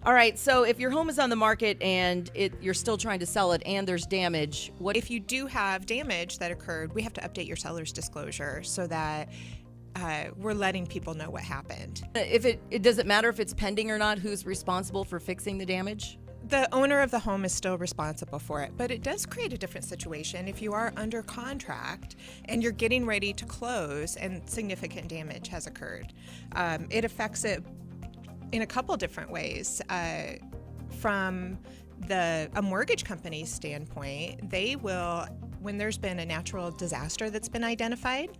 All right, so if your home is on the market and you're still trying to sell it and there's damage, what If you do have damage that occurred, we have to update your seller's disclosure so that we're letting people know what happened. if it doesn't matter if it's pending or not, who's responsible for fixing the damage? The owner of the home is still responsible for it, but it does create a different situation if you are under contract and you're getting ready to close and significant damage has occurred. It affects it in a couple different ways. From a mortgage company's standpoint, they will, when there's been a natural disaster that's been identified,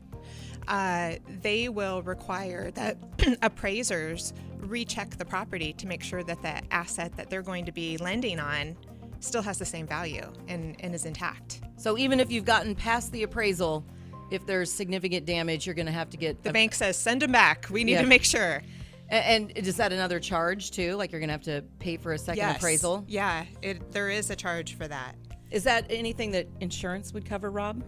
they will require that appraisers recheck the property to make sure that the asset that they're going to be lending on still has the same value and is intact. So even if you've gotten past the appraisal, if there's significant damage, you're going to have to get... The bank says, send them back. We need to make sure. And is that another charge too? Like you're going to have to pay for a second appraisal? Yeah, there is a charge for that. Is that anything that insurance would cover, Rob?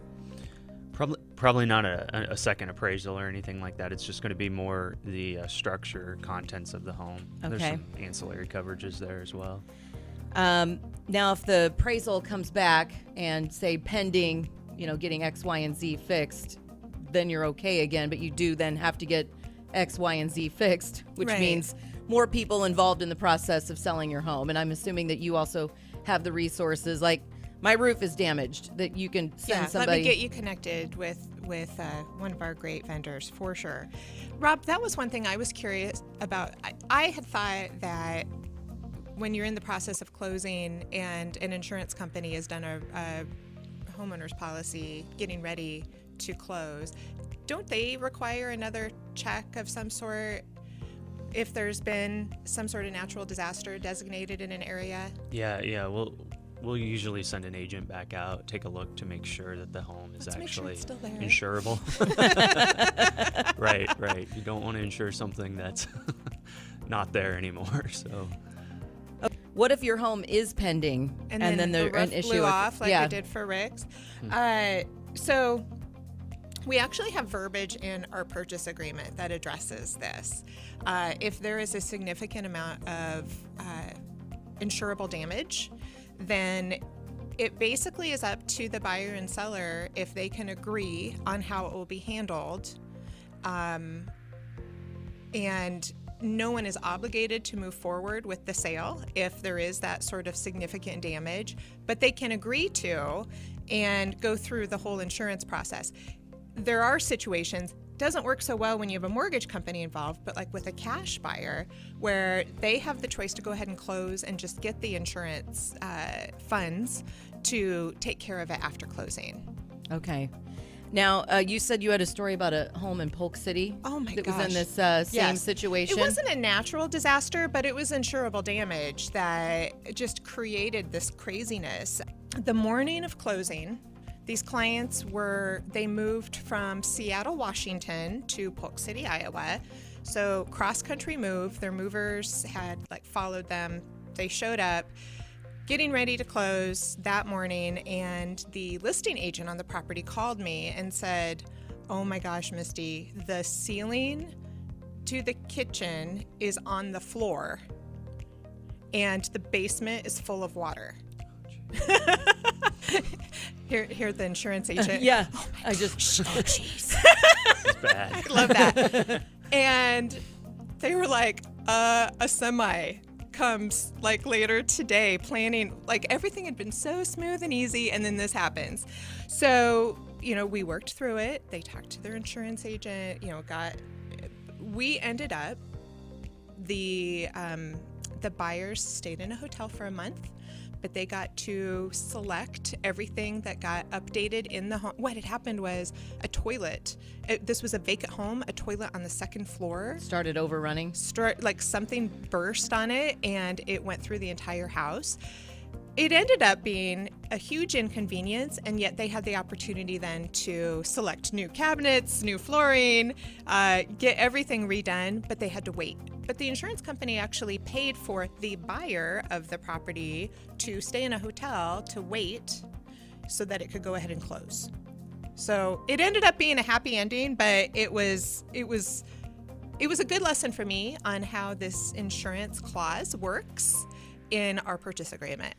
Probably not a second appraisal or anything like that. It's just going to be more the structure, contents of the home. Okay. There's some ancillary coverages there as well. Now, if the appraisal comes back and say pending, getting X, Y, and Z fixed, then you're okay again. But you do then have to get X, Y, and Z fixed, which means more people involved in the process of selling your home. And I'm assuming that you also have the resources, like my roof is damaged, that you can send somebody. Let me get you connected with one of our great vendors for sure. Rob, that was one thing I was curious about. I had thought that when you're in the process of closing and an insurance company has done a homeowner's policy getting ready to close, don't they require another check of some sort if there's been some sort of natural disaster designated in an area? Yeah. We'll usually send an agent back out, take a look to make sure that the home is actually still there. insurable. Right. You don't want to insure something that's not there anymore. So, what if your home is pending and then the roof an issue blew off like it did for Rick's? So we actually have verbiage in our purchase agreement that addresses this. If there is a significant amount of insurable damage, then it basically is up to the buyer and seller if they can agree on how it will be handled. And no one is obligated to move forward with the sale if there is that sort of significant damage, but they can agree to and go through the whole insurance process. There are situations, doesn't work so well when you have a mortgage company involved, but like with a cash buyer where they have the choice to go ahead and close and just get the insurance funds to take care of it after closing. Okay. Now, you said you had a story about a home in Polk City. Oh my that gosh. was in this same situation. It wasn't a natural disaster, but it was insurable damage that just created this craziness. The morning of closing, these clients they moved from Seattle, Washington to Polk City, Iowa. So cross-country move. Their movers had followed them. They showed up, getting ready to close that morning, and the listing agent on the property called me and said, "Oh my gosh, Misty, the ceiling to the kitchen is on the floor, and the basement is full of water." Here, the insurance agent. Yeah, Oh I just. jeez. it's bad. I love that. And they were like, a semi comes later today, planning, everything had been so smooth and easy, and then this happens. So, we worked through it. They talked to their insurance agent, we ended up, the buyers stayed in a hotel for a month, but they got to select everything that got updated in the home. What had happened was a toilet. This was a vacant home, a toilet on the second floor. Started overrunning. Something burst on it, and it went through the entire house. It ended up being a huge inconvenience, and yet they had the opportunity then to select new cabinets, new flooring, get everything redone, but they had to wait. But the insurance company actually paid for the buyer of the property to stay in a hotel to wait so that it could go ahead and close. So it ended up being a happy ending, but it was it was a good lesson for me on how this insurance clause works in our purchase agreement.